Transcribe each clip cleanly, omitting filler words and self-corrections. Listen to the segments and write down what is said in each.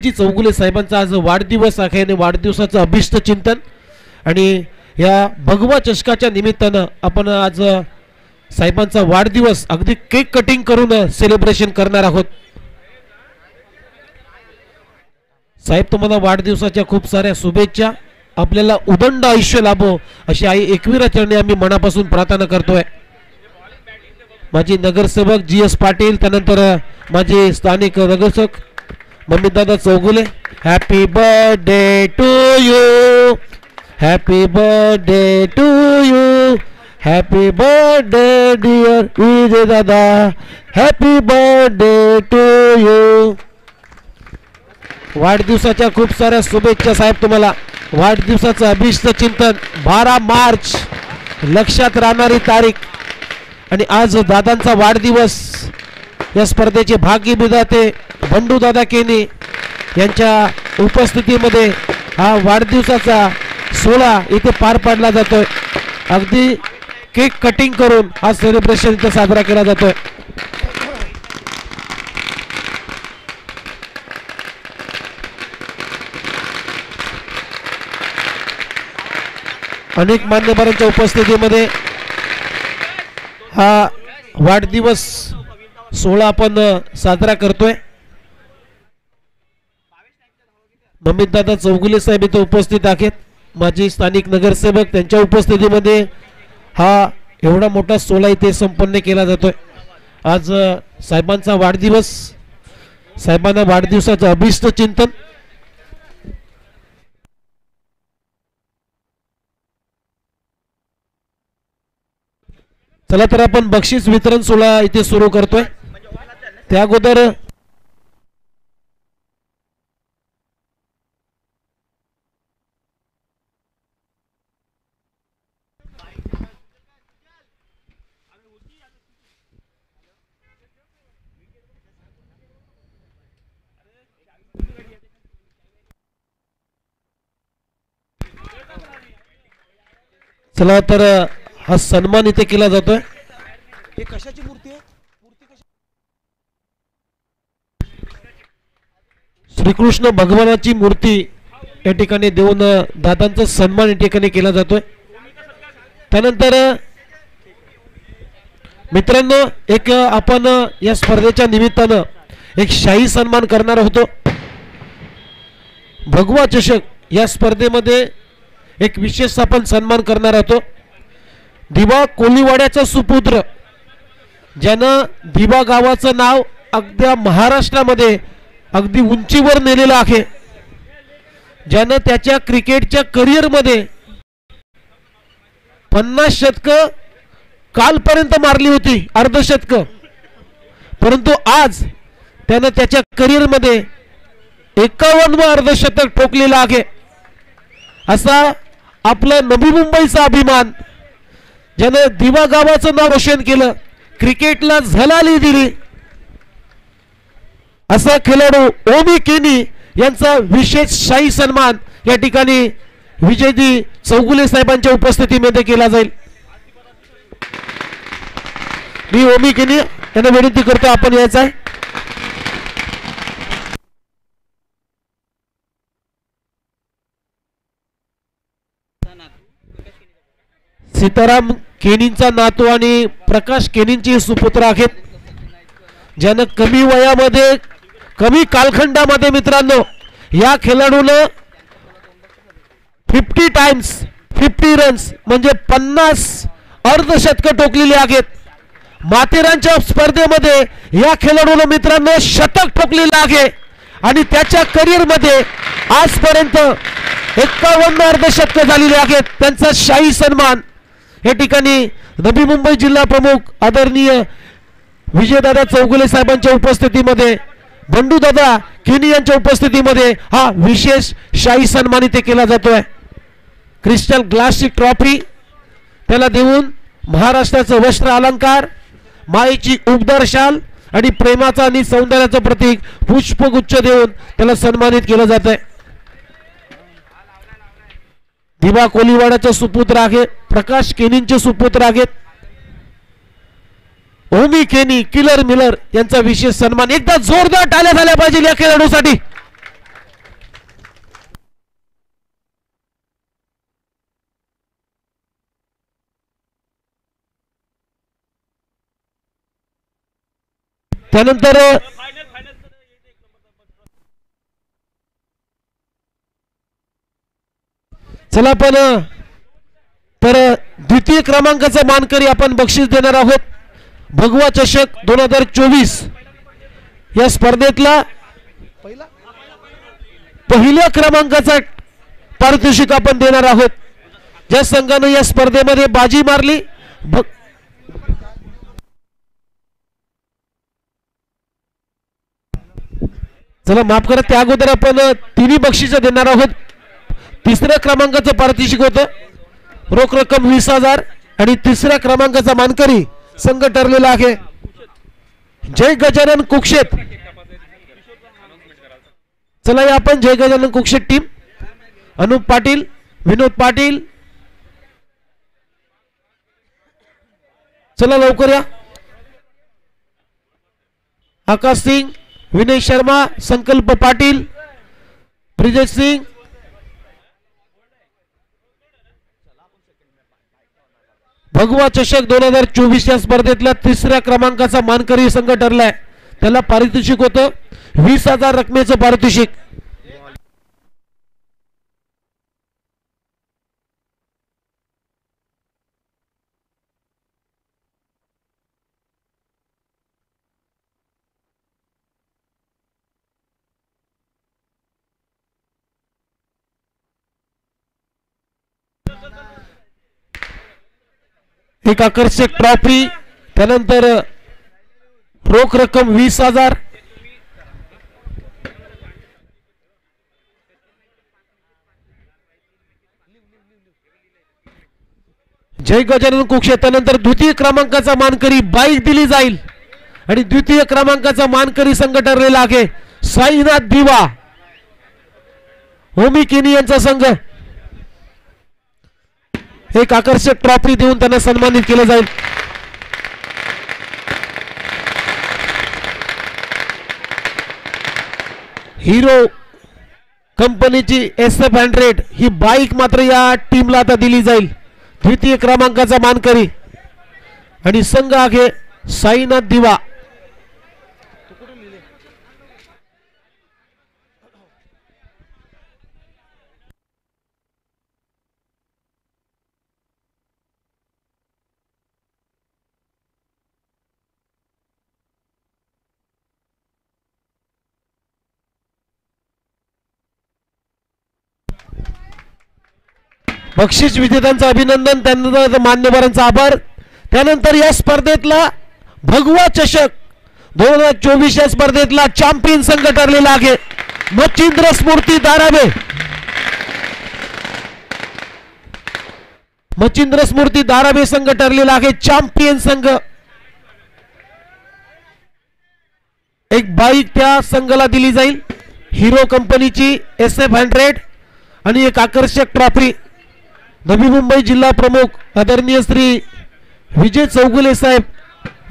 विजयजी चौगुले साहेबांचा आज वाढदिवस आहे आणि वाढदिवसाचं अभिष्ट चिंतन आणि या भगवा चषकाच्या निमित्तानं आपण आज साहेबांचा वाढदिवस अगदी केक कटिंग करून सेलिब्रेशन करणार आहोत। साहेब तुम्हाला वाढदिवसाच्या खूप साऱ्या शुभेच्छा, आपल्याला उदंड आयुष्य लाभो अशी आई एकविरा चरणी आम्ही मनापासून प्रार्थना करतोय। माजी नगरसेवक GS पाटील, त्यानंतर माझे स्थानिक नगरसेवक Mammidada Chougule, happy birthday to you, happy birthday to you, happy birthday dear Vijay dada, happy birthday to you. वाढदिवसाच्या खूप साऱ्या शुभेच्छा साहेब तुम्हाला। वाढदिवसाचं अभिष्ट चिंतन 12 मार्च लक्षात राहणारी तारीख आणि आज दादांचा वाढदिवस। या स्पर्धेचे भाग्य विधाते बंडू दादा केनी यांच्या उपस्थितीमध्ये हा वाढदिवसाचा सोहळा इथे पार पाडला जातोय। अगदी केक कटिंग करून हा सेलिब्रेशन इथे साजरा केला जातोय। अनेक मान्यवरांच्या उपस्थितीमध्ये हा वाढदिवस सोहळा आपण साजरा करतोय। मम्मीदादा चौगुले साहेब इथे उपस्थित आहेत, माजी स्थानिक नगरसेवक, त्यांच्या उपस्थितीमध्ये हा एवढा मोठा सोहळा इथे संपन्न केला जातोय। आज साहेबांचा वाढदिवस, साहेबांना वाढदिवसाचं अभिष्ट चिंतन। चला तर आपण बक्षीस वितरण सोहळा इथे सुरू करतोय। त्या अगोदर चला तर हा सन्मान इथे केला जातोय। हे कशाची मूर्ती आहे? श्रीकृष्ण भगवानाची मूर्ती या ठिकाणी देऊन दादांचा सन्मान या ठिकाणी केला जातोय। त्यानंतर मित्रांनो एक आपण या स्पर्धेच्या निमित्तानं एक शाही सन्मान करणार होतो। भगवा चषक या स्पर्धेमध्ये एक विशेष आपण सन्मान करणार होतो। दिवा कोलीवाड्याचा सुपुत्र, ज्यानं दिवा गावाचं नाव अगदी महाराष्ट्रामध्ये अगदी उंचीवर नेलेलं आहे, ज्यानं त्याच्या क्रिकेटच्या करिअरमध्ये 50 शतकं कालपर्यंत मारली होती, अर्धशतकं, परंतु आज त्यानं त्याच्या करिअरमध्ये 51वं अर्धशतक ठोकलेलं आहे। असा आपला नवी मुंबईचा अभिमान, ज्यानं दिवा गावाचं नाव रोशन केलं, क्रिकेटला झलाली दिली, असा खेळाडू ओमी केनी यांचा विशेष शाही सन्मान या ठिकाणी विजयजी चौगुले साहेबांच्या उपस्थितीमध्ये केला जाईल। मी ओमी केनी यांना विनंती करतो आपण यायचं आहे। सीताराम केनींचा नातू आणि प्रकाश केनींचे सुपुत्र आहेत, ज्यानं कमी वयामध्ये कमी कालखंडामध्ये मित्रांनो या खेळाडूनं 50 टाइम्स 50 रन्स म्हणजे 50 अर्धशतक ठोकलेली आहेत। माथेरानच्या स्पर्धेमध्ये या खेळाडूनं मित्रांनो शतक ठोकलेलं आहे आणि त्याच्या करिअर मध्ये आजपर्यंत 51 अर्धशतक झालेली आहेत। त्यांचा शाही सन्मान या ठिकाणी नवी मुंबई जिल्हा प्रमुख आदरणीय विजयदादा चौगुले साहेबांच्या उपस्थितीमध्ये, बंडू दादा केनी यांच्या उपस्थितीमध्ये हा विशेष शाही सन्मान इथे केला जातोय। क्रिस्टल ग्लासची ट्रॉफी त्याला देऊन महाराष्ट्राचं वस्त्र अलंकार, मायेची उबदार शाल आणि प्रेमाचा आणि सौंदर्याचं प्रतीक पुष्पगुच्छ देऊन त्याला सन्मानित केलं जात आहे। दिवा कोलीवाड्याचा सुपुत्र आहे, प्रकाश केनींचे सुपुत्र आहेत ओमी केनी, किलर मिलर यांचा विशेष सन्मान। एकदा जोरदार टाळ्या झाल्या पाहिजे या खेळाडूसाठी। त्यानंतर चला पण तर द्वितीय क्रमांकाचा मानकरी आपण बक्षीस देणार आहोत. भगवा चषक 2024 या स्पर्धेतला पहिल्या क्रमांकाचा पारितोषिक आपण देणार आहोत. ज्या संघाने या स्पर्धेमध्ये बाजी मारली चला माफ करा, त्या अगोदर आपण तिन्ही बक्षीस देणार आहोत. तिसऱ्या क्रमांकाचं पारितोषिक होतं रोख रक्कम 20,000 आणि तिसऱ्या क्रमांकाचा मानकरी संघ ठरलेला आहे जय गजानन कुक्षेत. चला या आपण जय गजानन कुक्षेत टीम अनुप पाटील, विनोद पाटील, चला लवकर या. आकाश सिंग, विनय शर्मा, संकल्प पाटील, ब्रिजेश सिंग, भगवा चषक 2024 या स्पर्धेतल्या तिसऱ्या क्रमांकाचा मानकरी संघ ठरलाय. त्याला पारितोषिक होतं 20,000 रकमेचं पारितोषिक. एक आकर्षक ट्रॉफी, त्यानंतर रोख रक्कम 20,000. जय गजानन कुक्षेत. त्यानंतर द्वितीय क्रमांकाचा मानकरी बाईक दिली जाईल आणि द्वितीय क्रमांकाचा मानकरी संघ ठरलेला आहे साईनाथ दिवा, होमी किनी यांचा संघ. एक आकर्षक ट्रॉफी देऊन त्यांना सन्मानित केलं जाईल. हिरो कंपनीची SF100 ही बाईक मात्र या टीमला आता दिली जाईल. द्वितीय क्रमांकाचा मानकरी आणि संघ आहे साईनाथ दिवा. बक्षीस विजेत्यांचं अभिनंदन, त्यानंतर मान्यवरांचा आभार. त्यानंतर या स्पर्धेतला भगवा चषक 2024 या स्पर्धेतला चॅम्पियन संघ ठरलेला आहे मच्छिंद्र स्मृती धारावे. मच्छिंद्र स्मृती धारावे संघ ठरलेला आहे चॅम्पियन संघ. एक बाईक त्या संघाला दिली जाईल हिरो कंपनीची SF100 आणि एक आकर्षक ट्रॉफी. नवी मुंबई जिल्हा प्रमुख आदरणीय श्री विजय चौगुले साहेब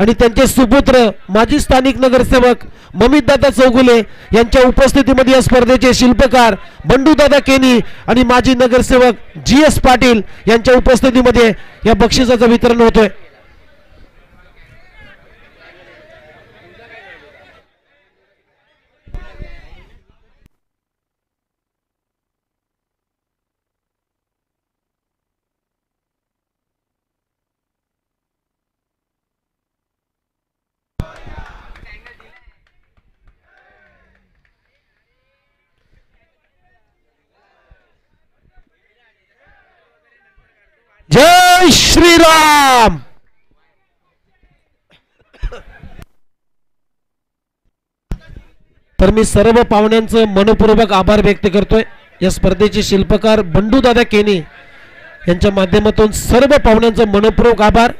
आणि त्यांचे सुपुत्र माजी स्थानिक नगरसेवक ममितदादा चौगुले यांच्या उपस्थितीमध्ये या स्पर्धेचे शिल्पकार बंडूदादा केनी आणि माजी नगरसेवक GS पाटील यांच्या उपस्थितीमध्ये या बक्षिसाचं वितरण होतोय. जय श्रीराम. तर मी सर्व पाहुण्यांचं मनपूर्वक आभार व्यक्त करतोय. या स्पर्धेचे शिल्पकार बंडूदादा केनी यांच्या माध्यमातून सर्व पाहुण्यांचं मनपूर्वक आभार.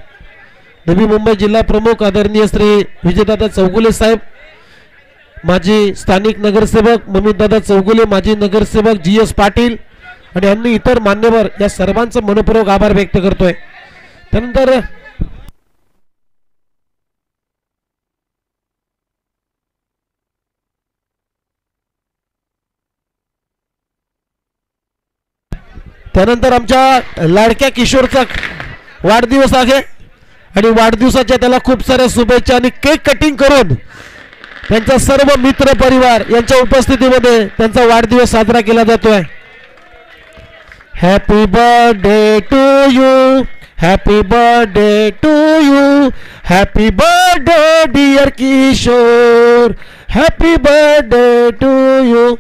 नवी मुंबई जिल्हा प्रमुख आदरणीय श्री विजयदादा चौगुले साहेब, माजी स्थानिक नगरसेवक ममितदादा चौगुले, माजी नगरसेवक GS पाटील आणि अन्य इतर मान्यवर या सर्वांचं मनपूर्वक आभार व्यक्त करतोय. त्यानंतर आमच्या लाडक्या किशोरचा वाढदिवस आहे आणि वाढदिवसाच्या त्याला खूप साऱ्या शुभेच्छा आणि केक कटिंग करून त्यांचा सर्व मित्र परिवार यांच्या उपस्थितीमध्ये त्यांचा वाढदिवस साजरा केला जातोय. Happy birthday to you, happy birthday to you, happy birthday dear Kishore, happy birthday to you.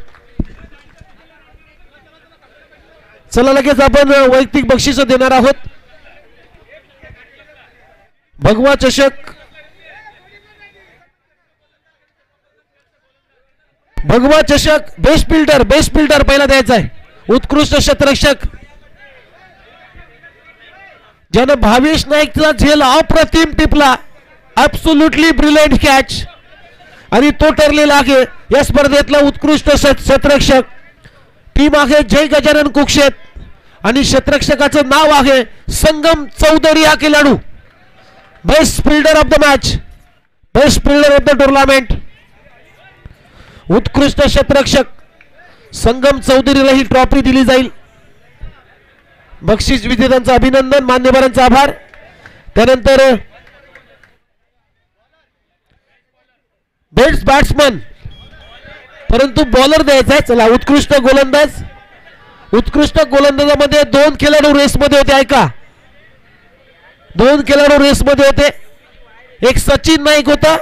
चला लगेच आपण वैयक्तिक बक्षीस देणार आहोत. भगवा चषक, भगवा चषक बेस्ट फिल्डर पहिला द्यायचा आहे. उत्कृष्ट क्षेत्ररक्षक ज्यानं भावेश नाईकचा झेल अप्रतिम टिपला, ॲब्सोल्युटली ब्रिलियंट कॅच, आणि तो ठरलेला आहे या स्पर्धेतला उत्कृष्ट क्षेत्ररक्षक. टीम आहे जय गजानन कुक्षेत आणि क्षेत्ररक्षकाचं नाव आहे संगम चौधरी. हा खेळाडू best fielder of the match, best fielder of the tournament. उत्कृष्ट क्षेत्ररक्षक संगम चौधरीला ही ट्रॉफी दिली जाईल. बक्षीस विजेत्यांचं अभिनंदन, मान्यवरांचा आभार. त्यानंतर बेस्ट बॅट्समन परंतु बॉलर द्यायचा आहे. चला उत्कृष्ट गोलंदाज, उत्कृष्ट गोलंदाजामध्ये 2 खेळाडू रेसमध्ये होते. ऐका, 2 खेळाडू रेसमध्ये होते. एक सचिन नाईक होता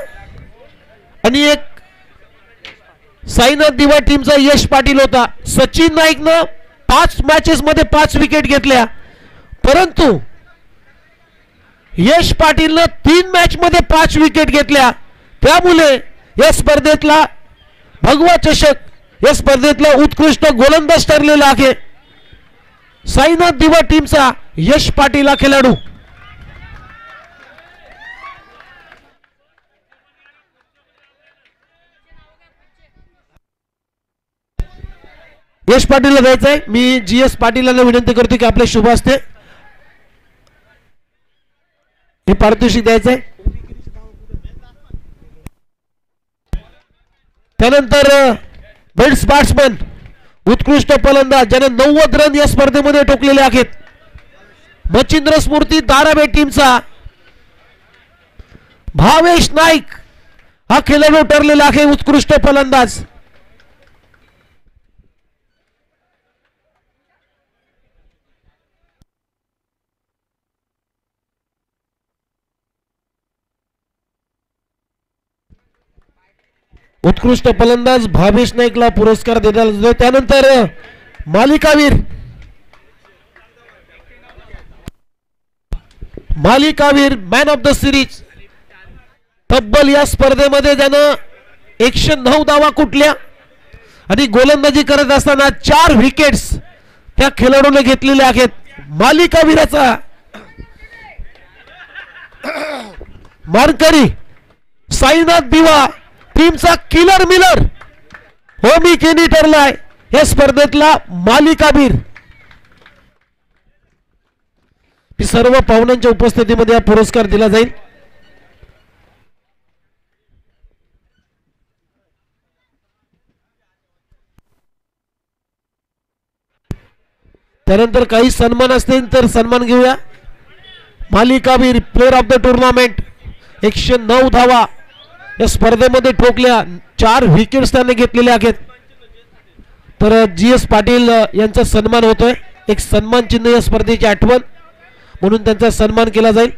आणि एक साईनाथ दिवा टीमचा यश पाटील होता. सचिन नाईकनं 5 मॅचेस मध्ये 5 विकेट घेतल्या, परंतु यश पाटीलनं 3 मॅच मध्ये 5 विकेट घेतल्या. त्यामुळे या स्पर्धेतला भगवा चषक, या स्पर्धेतला उत्कृष्ट गोलंदाज ठरलेला आहे साईनाथ दिवा टीमचा यश पाटील हा खेळाडू. यश पाटीलला द्यायचं आहे. मी GS पाटीलांना विनंती करतो की आपले शुभ हस्ते हे पारितोषिक द्यायचं आहे. त्यानंतर बेस्ट बॅट्समन, उत्कृष्ट फलंदाज ज्याने 90 रन या स्पर्धेमध्ये ठोकलेले आहेत, मच्छिंद्र स्फूर्ती धारावी टीमचा भावेश नाईक हा खेळाडू ठरलेला आहे उत्कृष्ट फलंदाज. उत्कृष्ट फलंदाज भावेश नाईकला पुरस्कार देण्यात जातो. त्यानंतर मालिकावीर मॅन ऑफ द सिरीज, तब्बल या स्पर्धेमध्ये त्यानं 109 धावा कुठल्या आणि गोलंदाजी करत असताना 4 विकेट्स त्या खेळाडूने घेतलेल्या आहेत. मालिकावीराचा मानकरी साईनाथ दिवा टीमचा किलर मिलर होमी केनी ठरलाय या स्पर्धेतला मालिकावीर. सर्व पाहुण्यांच्या उपस्थितीमध्ये हा पुरस्कार दिला जाईल. त्यानंतर काही सन्मान असतील तर सन्मान घेऊया. मालिकावीर प्लेयर ऑफ द टुर्नामेंट, 109 धावा या स्पर्धेमध्ये ठोकल्या, 4 विकेट्स त्याने घेतलेल्या आहेत. तर GS पाटील यांचा सन्मान होतोय. एक सन्मान चिन्ह या स्पर्धेची आठवण म्हणून त्यांचा सन्मान केला जाईल.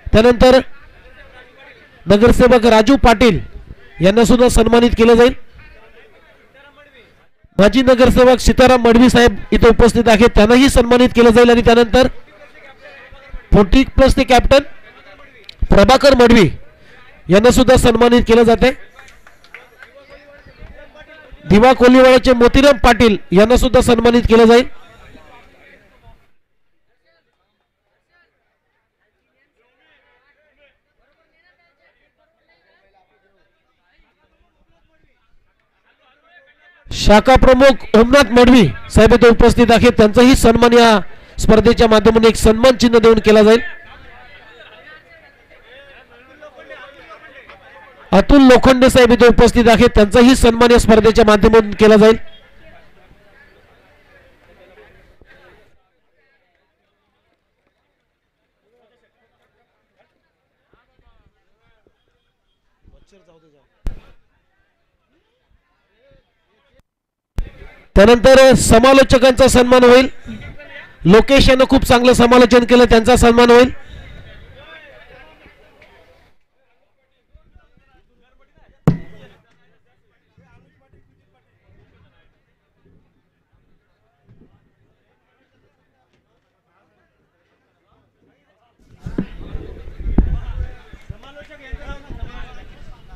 त्यानंतर नगरसेवक राजू पाटील यांना सुद्धा सन्मानित केलं जाईल. माजी नगरसेवक सीताराम मडवी साहेब इथे उपस्थित आहेत, त्यांनाही सन्मानित केलं जाईल. आणि त्यानंतर 40+ ते कॅप्टन प्रभाकर मडवी यांना सुद्धा सन्मानित केलं जाते. दिवा कोलीवाड्याचे मोतीराम पाटील यांना सुद्धा सन्मानित केलं जाईल. शाखा प्रमुख ओमनाथ मडवी साहेब इथे उपस्थित आहेत, त्यांचाही सन्मान या स्पर्धेच्या माध्यमातून एक सन्मान चिन्ह देऊन केला जाईल. अतुल लोखंडे साहेब इथे उपस्थित आहेत, त्यांचाही सन्मान या स्पर्धेच्या माध्यमातून केला जाईल. त्यानंतर समालोचकांचा सन्मान होईल. लोकेश यांना खूप चांगलं समालोचन केलं, त्यांचा सन्मान होईल.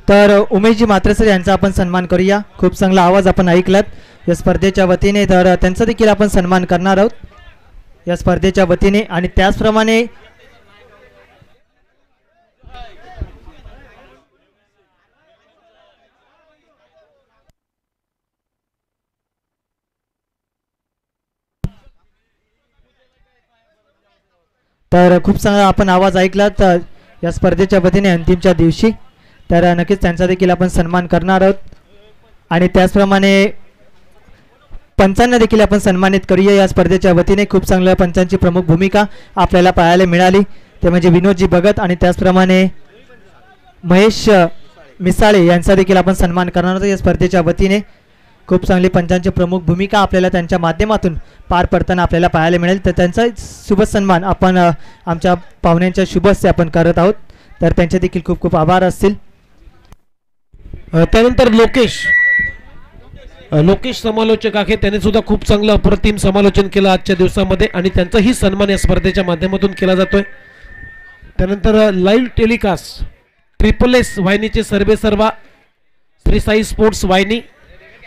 तर उमेशजी म्हात्रे सर यांचा आपण सन्मान करूया. खूप चांगला आवाज आपण ऐकलात या स्पर्धेच्या वतीने, तर त्यांचा देखील आपण सन्मान करणार आहोत या स्पर्धेच्या वतीने. आणि त्याचप्रमाणे तर खूप चांगला आपण आवाज ऐकलात या स्पर्धेच्या वतीने अंतिमच्या दिवशी, तर नक्कीच त्यांचा देखील आपण सन्मान करणार आहोत. आणि त्याचप्रमाणे पंचांना देखील आपण सन्मानित करूया या स्पर्धेच्या वतीने. खूप चांगल्या पंचांची प्रमुख भूमिका आपल्याला पाहायला मिळाली, ते म्हणजे विनोदजी भगत आणि त्याचप्रमाणे महेश मिसाळे यांचा देखील आपण सन्मान करणार आहोत या स्पर्धेच्या वतीने. खूप चांगली पंचांची प्रमुख भूमिका आपल्याला त्यांच्या माध्यमातून पार पडताना आपल्याला पाहायला मिळेल, तर त्यांचा शुभ सन्मान आपण आमच्या पाहुण्यांच्या शुभ हस्ते आपण करत आहोत, तर त्यांचे देखील खूप खूप आभार असतील. त्यानंतर लोकेश समालोचक आहे, त्याने सुद्धा खूप चांगलं अप्रतिम समालोचन केलं आजच्या दिवसामध्ये आणि त्यांचाही सन्मान या स्पर्धेच्या माध्यमातून केला जातोय. त्यानंतर लाईव्ह टेलिकास्ट SSS वाहिनीचे सर्वेसर्वा श्री साई स्पोर्ट्स वाहिनी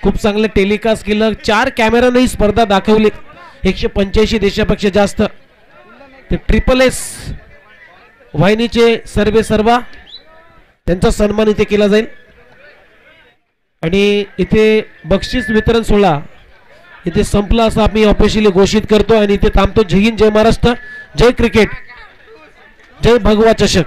खूप चांगलं टेलिकास्ट केलं. 4 कॅमेराने ही स्पर्धा दाखवली, 185 देशापेक्षा जास्त. ते SSS वाहिनीचे सर्वेसर्वा त्यांचा सन्मान इथे केला जाईल. आणि इथे बक्षीस वितरण सोहळा इथे संपला असं आम्ही ऑफिशियली घोषित करतो आणि इथे थांबतो. जय हिंद, जय महाराष्ट्र, जय क्रिकेट, जय भगवा चषक.